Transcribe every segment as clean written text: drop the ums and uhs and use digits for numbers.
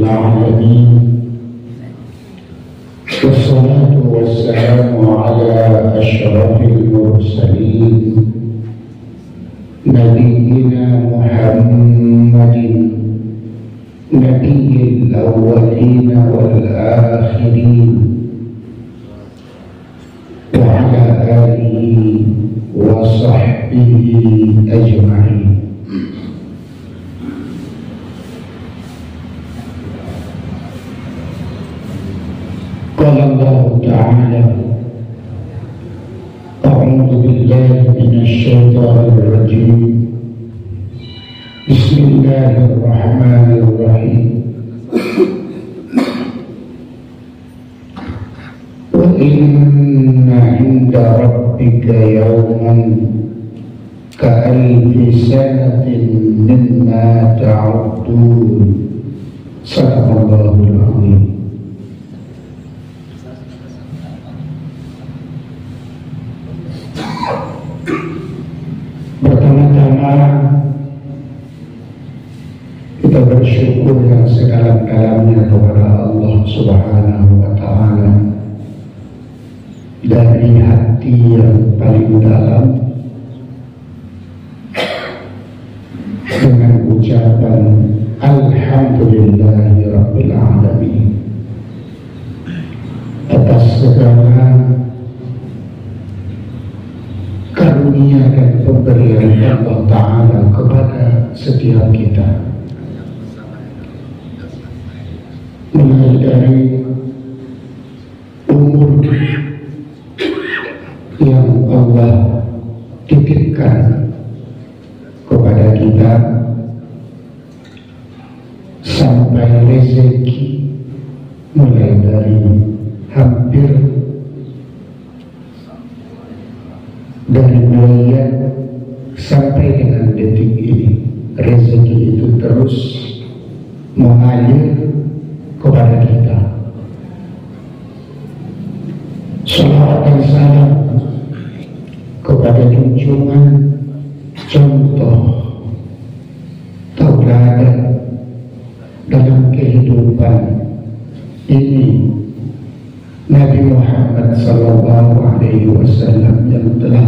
العالمين والصلاة والسلام على أشرف المرسلين نبينا محمد نبي الأولين والآخرين وعلى آله وصحبه أجمعين. قال الله تعالى: أعوذ بالله من الشيطان الرجيم بسم الله الرحمن الرحيم وإن عند ربك يوما كألف سنة مما تعدون. صدق الله العظيم. Pertama-tama kita bersyukur yang sedalam-dalamnya kepada Allah Subhanahu wa Ta'ala dari hati yang paling dalam dengan ucapan Alhamdulillahi Rabbil Alamin atas segala karunia dan pemberian Allah Ta'ala kepada setiap kita, mulai dari umur yang Allah titipkan kepada kita sampai rezeki, mulai dari hampir dari mulai sampai dengan detik ini, rezeki itu terus mengalir kepada kita. Salawat dan salam kepada junjungan contoh tauladan dalam kehidupan ini, Nabi Muhammad sallallahu alaihi wasallam, yang telah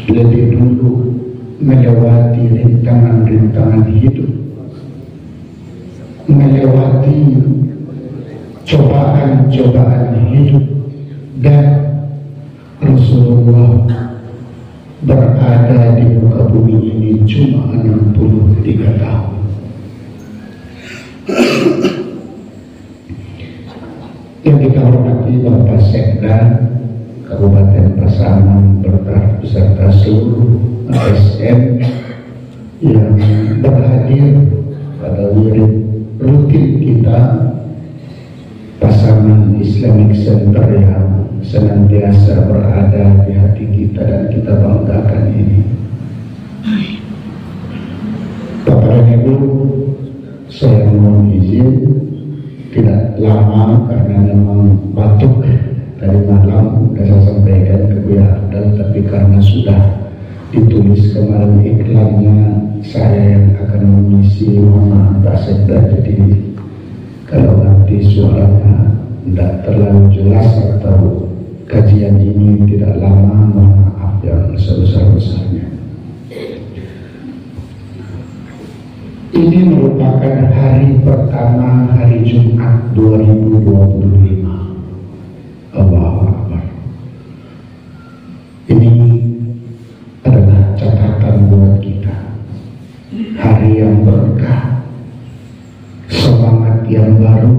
lebih dulu melewati rintangan-rintangan hidup, melewati cobaan-cobaan hidup, dan Rasulullah berada di muka bumi ini cuma 63 tahun. Yang kita hormati Bapak Sekda Kabupaten Pasaman beserta seluruh ASN yang berhadir pada wirid rutin kita Pasaman Islamic Center yang senantiasa berada di hati kita dan kita banggakan ini. Bapak dan Ibu, saya mohon izin tidak lama karena memang batuk dari malam sudah saya sampaikan ke Buya Abdal, tapi karena sudah ditulis kemarin iklannya saya yang akan mengisi, mohon Pak Sekda, jadi kalau nanti suaranya tidak terlalu jelas atau kajian ini tidak lama, mohon maaf yang sebesar-besarnya. Ini merupakan hari pertama, hari Jumat 2025. Allahu Akbar. Ini adalah catatan buat kita. Hari yang berkah, semangat yang baru,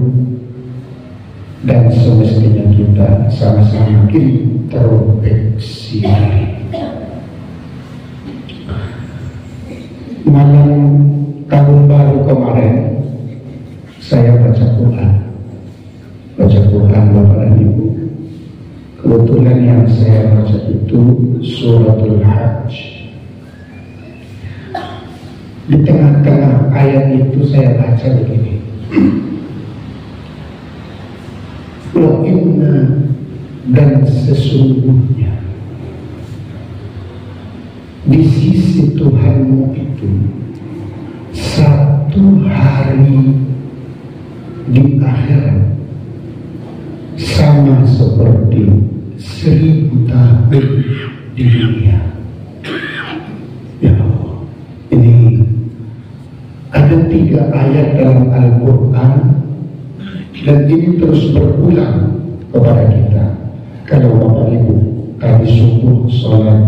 dan semestinya kita sama-sama introspeksi diri. Malam tahun baru kemarin saya baca Quran Bapak dan Ibu. Kebetulan yang saya baca itu Suratul Hajj. Di tengah-tengah ayat itu saya baca begini: wa inna, dan sesungguhnya di sisi Tuhanmu itu satu hari di akhirat sama seperti 1000 tahun di dunia. Ya Allah, ini ada 3 ayat dalam Al-Quran dan ini terus berulang kepada kita. Kalau Bapak Ibu tadi subuh sholat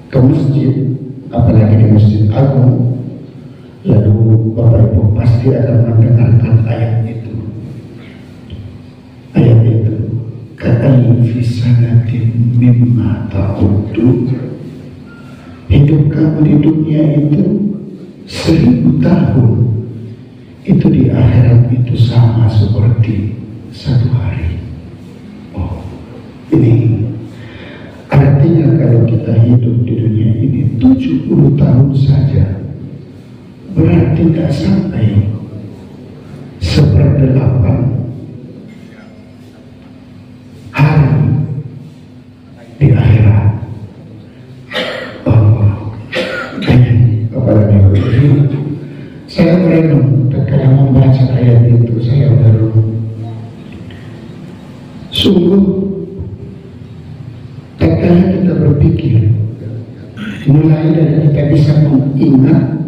ke masjid, apalagi di Masjid Agung, lalu Bapak Ibu pasti akan mendengarkan ayat itu. Ayat itu, ka'alfi sanatin mimma ta'uddu. Hidup kamu di dunia itu 1000 tahun. Itu di akhirat itu sama seperti 1 hari. Oh, ini artinya kalau kita hidup di dunia ini 70 tahun saja, berarti tidak sampai 1/8 hari di akhirat. Allah, kepada Nabi, saya merenung ketika membaca ayat itu, saya merenung. Sungguh, tatkala kita berpikir, mulai dari kita bisa mengingat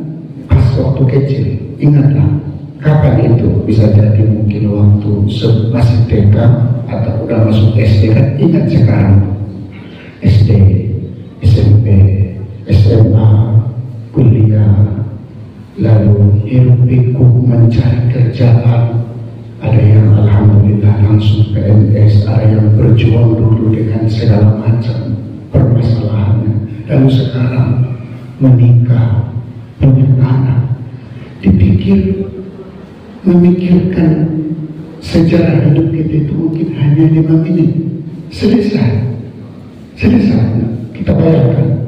pas waktu kecil, ingatlah kapan itu, bisa jadi mungkin waktu masih TK atau udah masuk SD, kan ingat sekarang SD, SMP, SMA, kuliah, lalu hiruk pikuk mencari kerjaan. Ada yang alhamdulillah langsung PNS, ada yang berjuang dulu dengan segala macam permasalahannya, lalu sekarang menikah, punya anak. Dipikir, memikirkan sejarah hidup kita itu mungkin hanya 5 menit, selesai. Kita bayangkan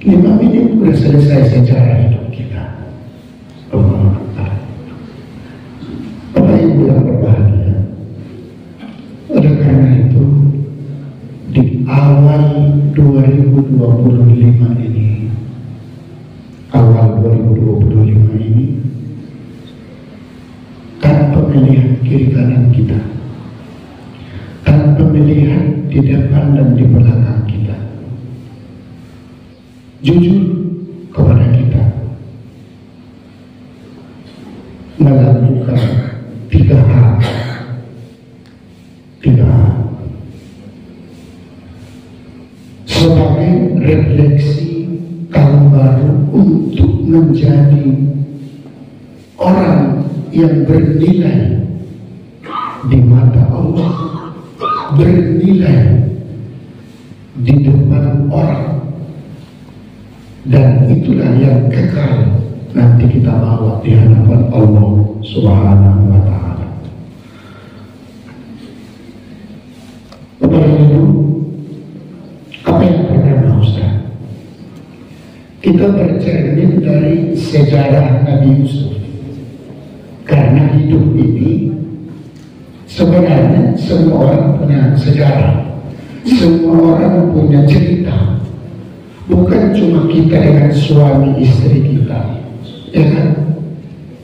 5 menit sudah selesai sejarah hidup kita. Allah Ta'ala. Bapak Ibu yang berbahagia, oleh karena itu di awal 2025 ini, tanpa melihat kiri kanan kita, tanpa melihat di depan dan di belakang kita, jujur kepada kita, melakukan 3 hal. Sebagai refleksi tahun baru untuk menjadi orang yang bernilai di mata Allah, bernilai di depan orang, dan itulah yang kekal nanti kita bawa di hadapan Allah Subhanahu wa Ta'ala. Bapak Ibu, apa yang pertama Ustaz? Kita bercermin dari sejarah Nabi Yusuf, karena hidup ini sebenarnya semua orang punya sejarah, semua orang punya cerita. Bukan cuma kita dengan suami istri kita, ya kan?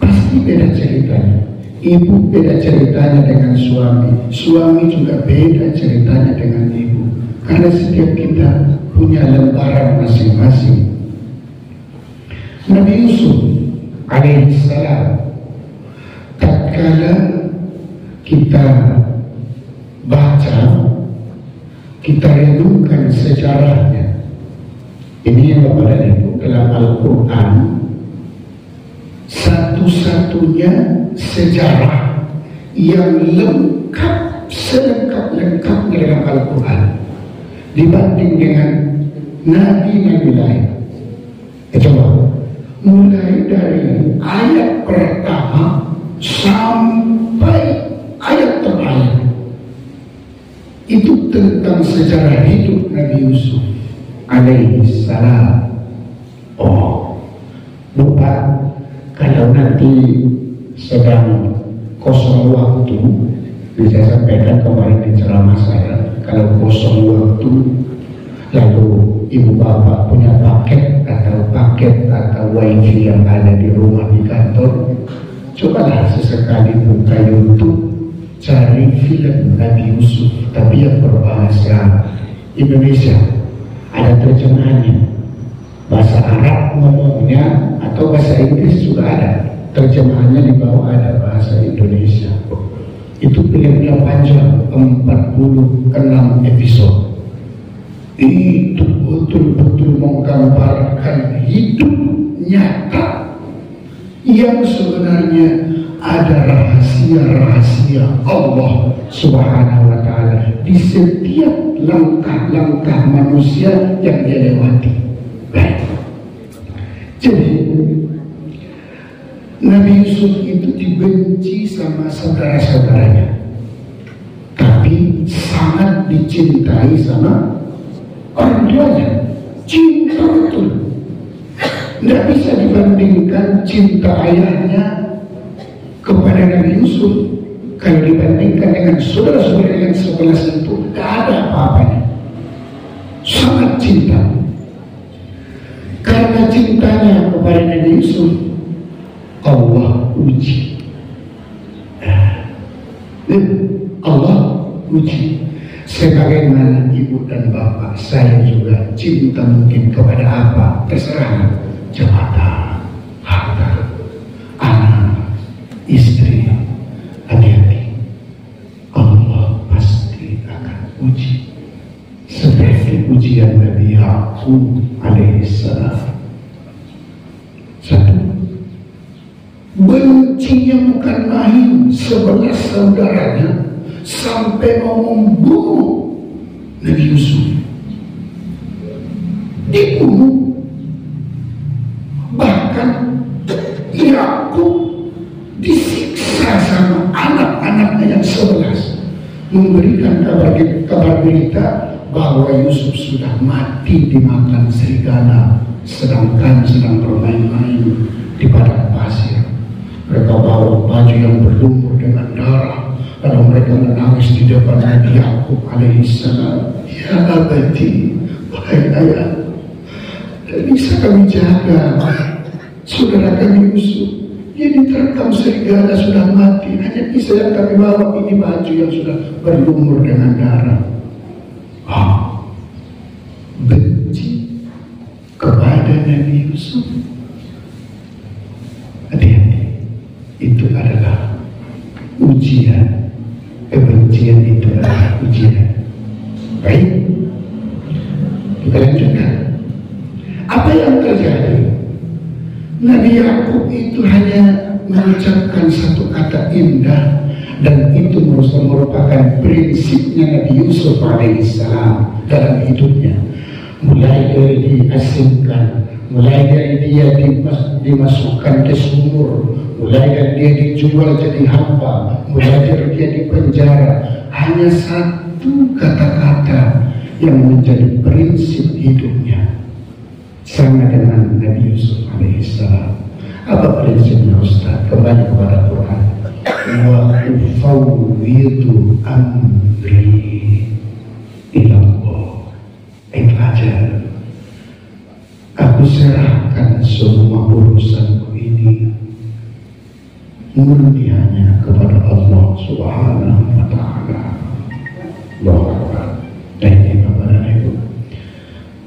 Pasti beda ceritanya. Ibu beda ceritanya dengan suami, suami juga beda ceritanya dengan ibu. Karena setiap kita punya lembaran masing-masing. Nabi Yusuf alaihissalam, tatkala kita baca, kita renungkan sejarahnya, ini yang Bapak dan Ibu, dalam Al-Quran satu-satunya sejarah yang lengkap, selengkap-lengkapnya dalam Al-Quran dibanding dengan nabi-nabi lain. Coba mulai dari ayat pertama sampai ayat terakhir itu tentang sejarah hidup Nabi Yusuf alaihissalam. Oh, lupa kalau nanti sedang kosong waktu, bisa sampaikan kemarin di ceramah saya, kalau kosong waktu lalu ibu bapak punya paket atau paket atau wifi yang ada di rumah di kantor, cobalah sesekali buka YouTube, cari film Nabi Yusuf tapi yang berbahasa Indonesia, ada terjemahannya, bahasa Arab ngomongnya atau bahasa Inggris juga ada, terjemahannya di bawah ada bahasa Indonesia. Itu filmnya panjang, 46 episode. Itu betul-betul menggambarkan hidup nyata yang sebenarnya ada rahasia-rahasia Allah Subhanahu wa Ta'ala di setiap langkah-langkah manusia yang dia lewati. Baik. Jadi Nabi Yusuf itu dibenci sama saudara-saudaranya, tapi sangat dicintai sama orang tuanya. Cinta betul. Tidak bisa dibandingkan cinta ayahnya kepada Nabi Yusuf. Kalau dibandingkan dengan saudara-saudara yang 11 itu, tidak ada apa-apanya. Sangat cinta. Karena cintanya kepada Nabi Yusuf, Allah uji. Allah uji. Sebagaimana ibu dan bapak, saya juga cinta mungkin kepada apa? Terserah. Jabatan, harta, anak, istri. Hati-hati. Allah pasti akan uji. Seperti ujian Nabi Ya'qub alaihissalam. Satu, bencinya bukan main 11 saudaranya sampai mau membunuh Nabi Yusuf. Dibunuh. Bahkan Yakub disiksa sama anak-anaknya yang 11, memberikan kabar berita bahwa Yusuf sudah mati dimakan serigala sedangkan sedang bermain-main di padang pasir. Mereka bawa baju yang berlumur dengan darah, lalu mereka menangis di depan Nabi Yakub alaihissalam. Ya abadi, wahai ayah, tidak bisa kami jaga saudara kami Yusuf. Dia diterkam serigala sudah mati, hanya bisa yang kami bawa ini baju yang sudah berlumur dengan darah. Benci kepada Nabi Yusuf. Hati-hati, itu adalah ujian. Kebencian itu adalah ujian. Baik, kita lanjutkan. Apa yang terjadi? Nabi Yakub itu hanya mengucapkan satu kata indah, dan itu merupakan prinsipnya Nabi Yusuf alaihissalam dalam hidupnya. Mulai dari diasingkan, mulai dari dia dimasukkan ke sumur, mulai dari dia dijual jadi hamba, mulai dari dia di penjara, hanya satu kata-kata yang menjadi prinsip hidupnya. Sama dengan Nabi Yusuf alaihissalam. Apa prinsipnya Ustaz? Kembali kepada Quran. Wa ufawwidu amri ilallah. Itu aja. Aku serahkan semua urusanku ini murnianya kepada Allah Subhanahu wa Ta'ala. Allahu Akbar. Dan ini Bapak dan Ibu,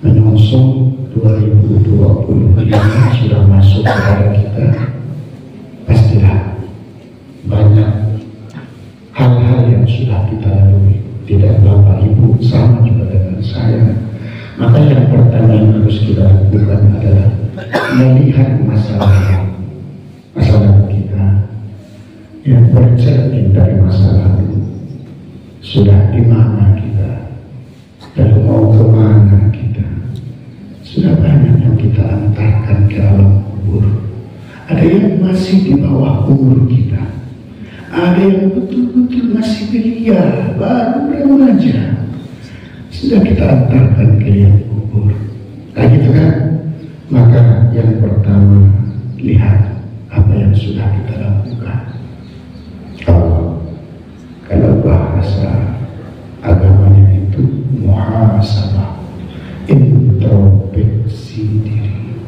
menyongsong 2025 sudah masuk kepada kita, pastilah banyak hal-hal yang sudah kita lalui. Tidak Bapak Ibu sama juga dengan saya. Maka yang pertama yang harus kita lakukan adalah melihat masalah kita yang bercermin dari masa lalu. Sudah di mana kita, dan mau kemana kita. Sudah banyak yang kita antarkan ke alam kubur. Ada yang masih di bawah umur kita, ada yang betul-betul masih belia, baru remaja, sudah kita antarkan ke liang kubur. Nah gitu kan. Maka yang pertama, lihat apa yang sudah kita lakukan. Kalau bahasa agamanya itu muhasabah, introspeksi diri.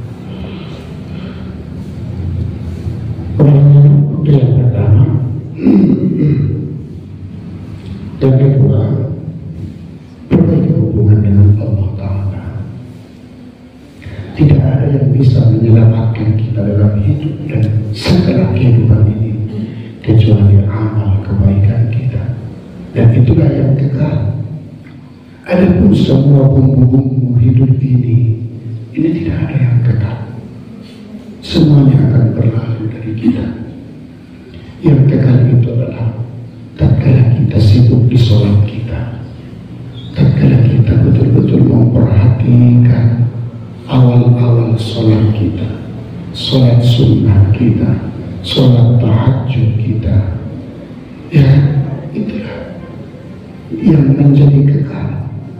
Yang kedua, perbaiki hubungan dengan Allah Ta'ala. Tidak ada yang bisa menyelamatkan kita dalam hidup dan setelah kehidupan ini kecuali amal kebaikan kita, dan itulah yang kekal. Adapun semua bumbu-bumbu hidup ini tidak ada yang kekal. Semuanya akan berlalu dari kita. Yang kekal itu adalah tatkala kita sibuk di sholat kita, tatkala kita betul-betul memperhatikan awal-awal sholat kita, sholat sunnah kita, sholat tahajud kita, ya itulah yang menjadi kekal.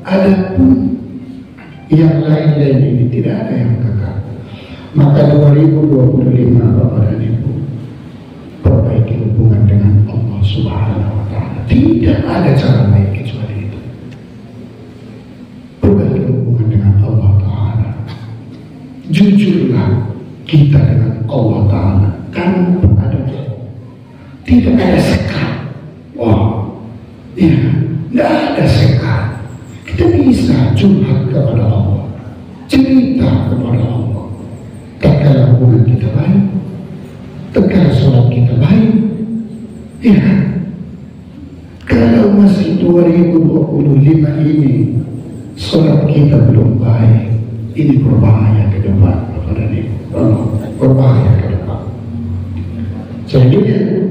Adapun yang lain-lain ini tidak ada yang kekal. Maka 2025 Bapak dan Ibu, perbaiki hubungan dengan Allah Subhanahu wa Ta'ala. Tidak ada cara lain kecuali itu. Perbaiki hubungan dengan Allah Ta'ala. Jujurlah kita dengan Allah Ta'ala tanpa ada tidak ada sekat. Wah, ya, tidak ada sekat. Kita bisa curhat kepada Allah, cerita kepada Allah. Tatkala hubungan kita baik, tatkala sholat kita baik, ya. Kalau masih 2025 ini sholat kita belum baik, ini berbahaya ke depan, Bapak dan Ibu. Berbahaya ke depan. Selanjutnya,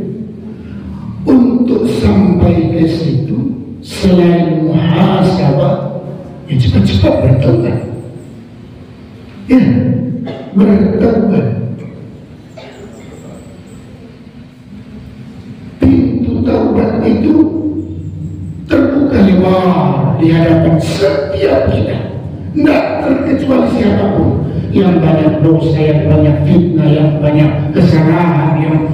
untuk sampai ke situ, selain muhasabah, ya cepat-cepat bertobat. Ya, bertobat. Pintu taubat itu terbuka lebar di hadapan setiap kita. Tidak terkecuali siapapun. Yang banyak dosa, yang banyak fitnah, yang banyak kesalahan, yang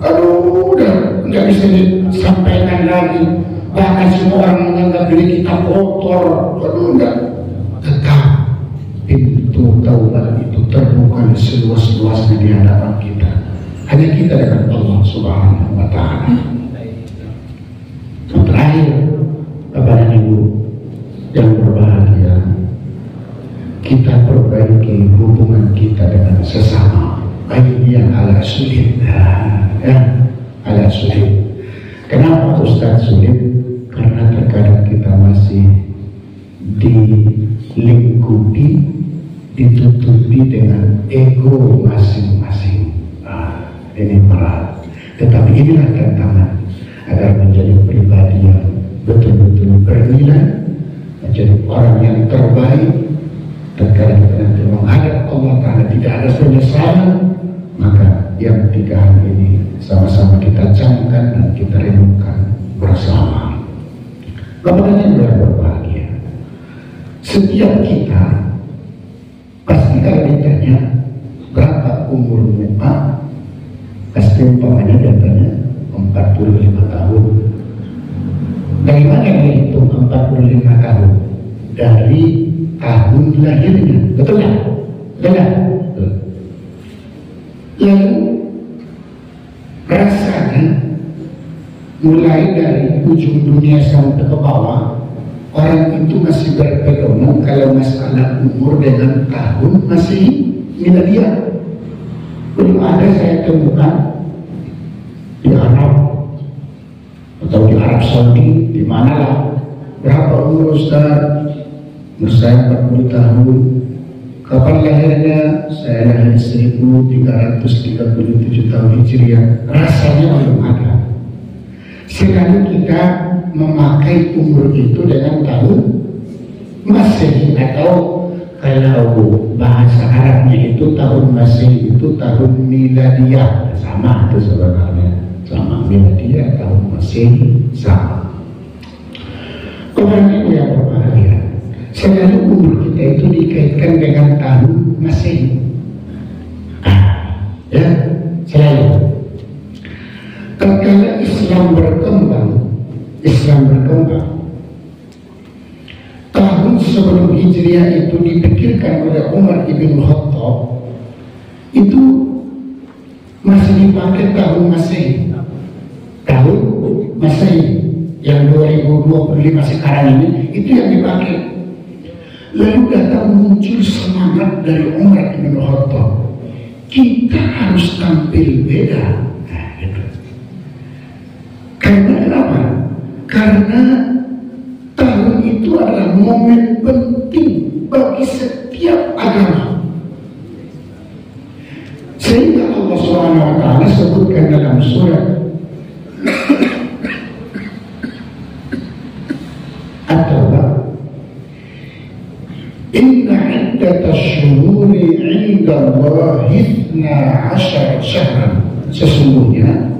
udah nggak bisa disampaikan lagi. Bahkan semua orang menganggap diri kita kotor. Enggak. Tetap pintu taubat itu terbuka seluas-luasnya di hadapan kita. Hanya kita dengan Allah Subhanahu wa Ta'ala. Terakhir, Bapak dan Ibu yang berbahagia, kita perbaiki hubungan kita dengan sesama, baik yang agak sulit, agak sulit. Kenapa Ustaz sulit? Karena terkadang kita masih dilingkupi, ditutupi dengan ego masing-masing. Ini berat. Tetapi inilah tantangan agar menjadi pribadi yang betul-betul bernilai, menjadi orang yang terbaik. Tatkala kita nanti menghadap Allah Ta'ala tidak ada penyesalan, maka yang 3 hal ini sama-sama kita camkan dan kita renungkan bersama. Bapak dan Ibu yang berbahagia, setiap kita pasti kalau ditanya berapa umurmu, pasti umpamanya datanya 45 tahun. Dari mana itu 45 tahun? Dari tahun lahirnya, betul ya? Benar. Lalu rasakan mulai dari ujung dunia sampai ke bawah, orang itu masih berpedoman kalau masalah umur dengan tahun masih miladiah. Belum ada saya temukan di Arab atau di Arab Saudi, di manalah berapa umur Ustaz? Umur saya 40 tahun. Kapan lahirnya? Saya lahir 1337 tahun Hijriah. Rasanya belum ada. Sekarang kita memakai umur itu dengan tahun Masehi, atau kalau bahasa Arabnya itu tahun Masehi itu tahun miladiah. Sama itu sebenarnya, sama miladiah, tahun Masehi sama. Orang itu yang berbahagia. Selalu umur kita itu dikaitkan dengan tahun Masehi. Ya, selalu. Tatkala Islam berkembang, tahun sebelum Hijriah itu dipikirkan oleh Umar ibn Khattab, itu masih dipakai tahun Masehi. Tahun Masehi, yang 2025 sekarang ini, itu yang dipakai. Lalu datang muncul semangat dari Umar bin Khattab, kita harus tampil beda. Nah, gitu. Karena apa? Karena tahun itu adalah momen penting bagi setiap agama. Sehingga Allah SWT sebutkan dalam surat At-Taubah, Inna iddatash syuhuri 'inda Allahi 12 syahran. Sesungguhnya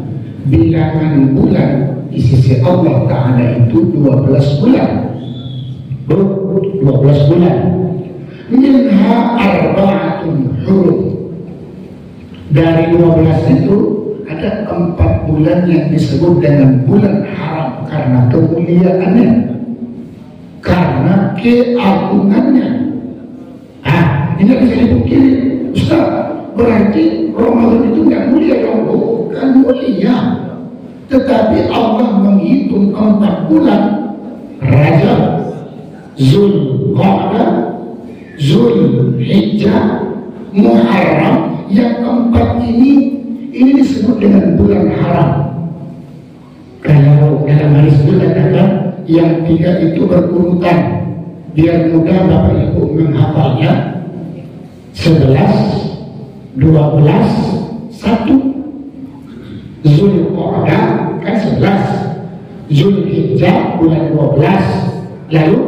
bilangan bulan di sisi Allah Ta'ala itu 12 bulan. 12 bulan. Minha arba'atun hurum. Dari 12 itu ada 4 bulan yang disebut dengan bulan haram karena kemuliaannya, karena keagungannya. Ini bisa dipungkiri, Ustaz, berarti Ramadan itu nggak mulia dong? Bukan mulia, tetapi Allah menghitung 4 bulan, Rajab, Zulqa'dah, Zulhijjah, Muharram. Yang 4 ini disebut dengan bulan haram. Kalau dalam hadis itu katakan yang 3 itu berurutan, biar mudah Bapak Ibu menghafalnya. 11, 12, 1. Zulqa'dah kan 11, Zulhijjah bulan 12, lalu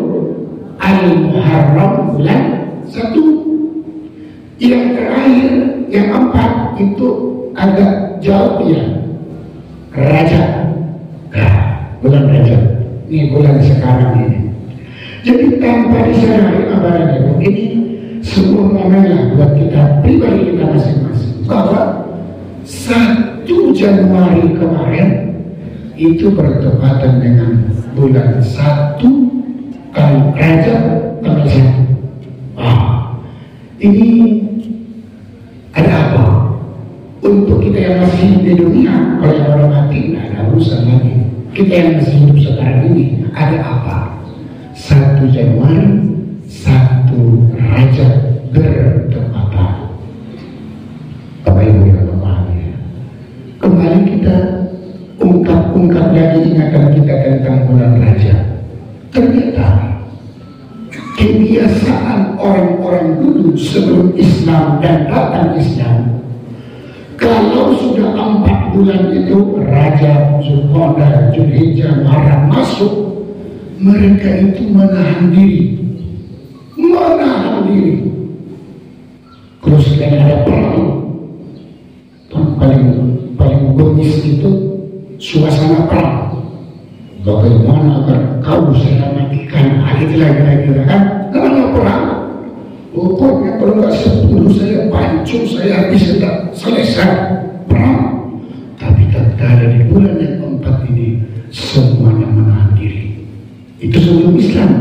Al-Muharram bulan 1. Yang terakhir, yang 4 itu agak jauh ya, Rajab. Bulan Rajab ini bulan sekarang ini. Jadi tanpa disadari Bapak Ibu, ini sebuah momen lah buat kita pribadi kita masing-masing, bahwa 1 Januari kemarin itu bertepatan dengan bulan 1 Rajab tanggal 1. Ini ada apa? Untuk kita yang masih di dunia, kalau yang orang mati nggak ada urusan lagi. Kita yang masih hidup sekarang ini, ada apa? 1 Januari, 1 Rajab bertepatan. Bapak Ibu yang memahami, kembali kita ungkap lagi ingatan kita tentang bulan Rajab. Ternyata kebiasaan orang-orang dulu sebelum Islam dan datang Islam, kalau sudah 4 bulan itu Rajab, Zulqa'dah, Zulhijjah, Muharram masuk, mereka itu menahan diri. Terus kan ada perang, paling bengis itu suasana perang. Bagaimana agar kau saya matikan? Itulah kira-kira kan? Karena perang. Pokoknya kalau nggak 10 saya pancung, saya habis, tidak selesai perang. Tapi tatkala di bulan yang 4 ini semuanya menahan diri. Itu sebelum Islam.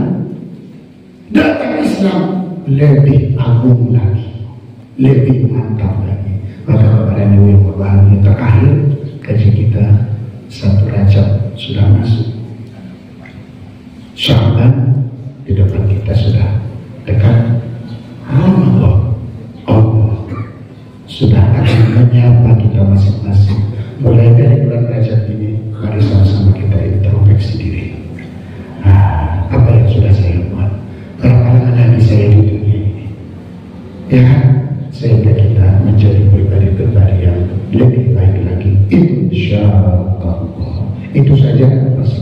Datang Islam lebih agung lagi, lebih mantap lagi. Maka Bapak dan Ibu yang berbahagia, terakhir kaji kita 1 Rajab sudah masuk. Sya'ban di depan kita sudah dekat. Allah sudah akan menyapa kita masing-masing. Mulai dari bulan Rajab ini, mari sama-sama kita introspeksi diri. Apa yang sudah saya buat? Berapa lagi saya di dunia ini? Ya, sehingga kita menjadi pribadi-pribadi yang lebih baik lagi. Insyaallah. Itu saja.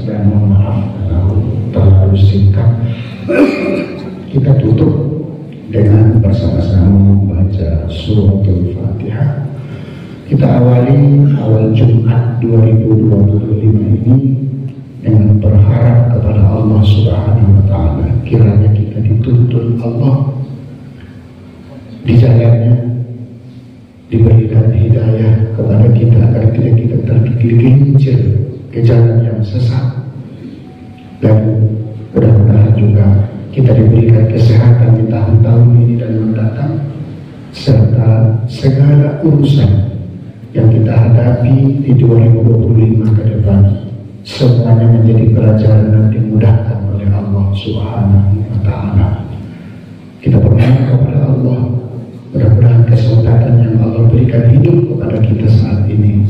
Dan mohon maaf kalau terlalu singkat. Kita tutup dengan bersama-sama membaca suratul Fatihah. Kita awali awal Jumat 2025 ini dengan berharap kepada Allah Subhanahu wa Ta'ala, kiranya kita dituntun Allah di jalannya, diberikan hidayah kepada kita agar tidak kita tergelincir ke jalan yang sesat, dan mudah-mudahan juga kita diberikan kesehatan di tahun-tahun ini dan mendatang, serta segala urusan yang kita hadapi di 2025 ke depan semuanya menjadi pelajaran dan dimudahkan oleh Allah Subhanahu wa Ta'ala. Kita berdoa kepada Allah, mudah-mudahan kesempatan yang Allah berikan hidup kepada kita saat ini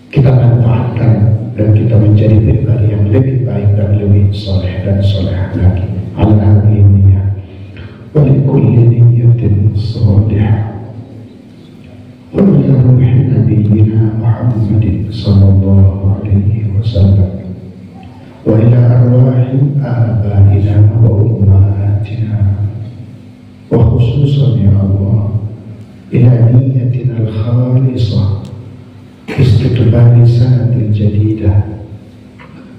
kita manfaatkan dan kita menjadi pribadi yang lebih baik dan lebih soleh dan solehah lagi. Alhamdulillah, wa likulli niyyatin salihah. Wa ila ruhi nabiyyina Muhammadin sallallahu alaihi wasallam wa ila arwahi abaina wa ummahatina wa khususan ya Allah ila niyyatina al-khalisah istiqbal sanatil jadidah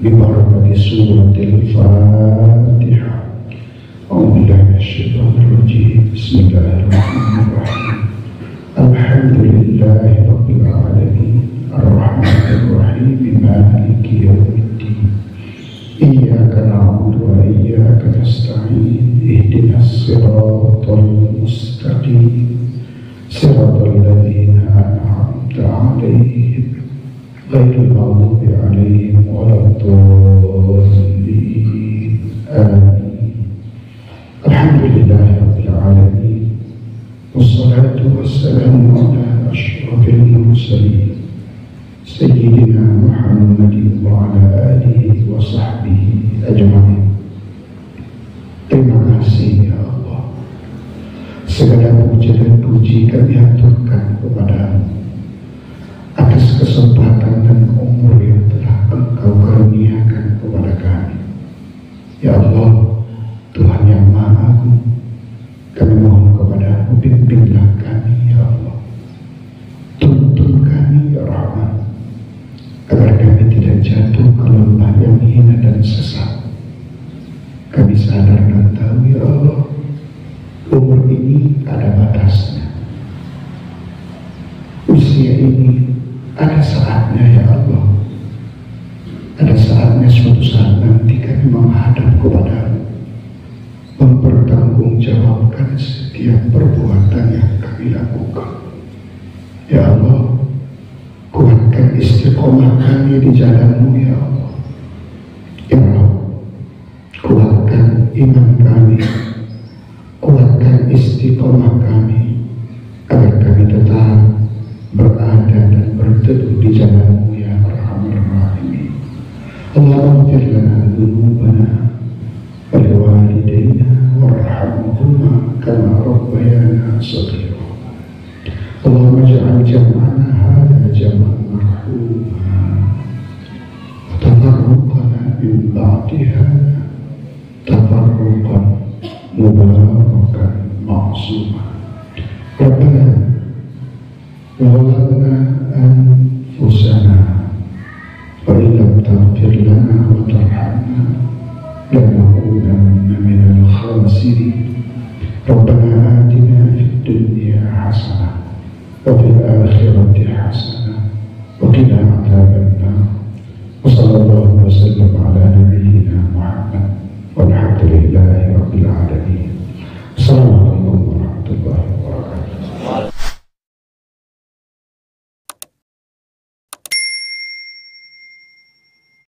bibarakati suratil Fatihah. A'udzu billahi minasyaitonir rajim. Bismillahirrahmanirrahim. Alhamdulillahi rabbil alamin arrahmanir rahim maliki yaumiddin iyyaka na'budu wa iyyaka nasta'in ihdinas siratal mustaqim siratal ladzina an'amta 'alaihim ghairil maghdubi 'alaihim waladdallin. Amin. Alhamdulillahi rabbil alamin. Wassalatu wassalamu ala asyrafil mursalin Sayyidina Muhammadin wa ala alihi wa sahbihi ajma'in. Terima kasih ya Allah, segala puja dan puji kami aturkan kepadamu atas kesempatan dan umur yang telah Engkau karuniakan kepada kami. Ya Allah, Tuhan yang Maha Agung, kami mohon kepadamu, bimbinglah kami ya Allah, tuntun kami ya Rahman, agar kami tidak jatuh ke lembah yang hina dan sesat. Kami sadar dan tahu ya Allah, umur ini ada batasnya, usia ini ada saatnya ya Allah. Ada saatnya suatu saat nanti kami menghadap kepadamu, mempertanggungjawabkan setiap perbuatan yang kami lakukan. Ya Allah, kuatkan istiqomah kami di jalan-Mu ya Allah. Ya Allah, kuatkan iman kami, kuatkan istiqomah kami, agar kami tetap berada dan berteduh di jalan-Mu ya Arhamar Rahimin. Allahumma ighfir lana dzunubana wa liwalidayna warhamhuma kama rabbayana shaghira. Allahumma ij'al jam'ana hadha jam'an marhuma wa tafarruqana min ba'di hadha tafarruqan mubarakan ma'suma. Rabbana ظلمنا أنفسنا وإن لم تغفر لنا وترحمنا لنكونن من الخاسرين. ربنا آتنا في الدنيا حسنة وفي الآخرة حسنة وقنا عذاب النار. وصلى الله وسلم على نبينا محمد والحمد لله رب العالمين.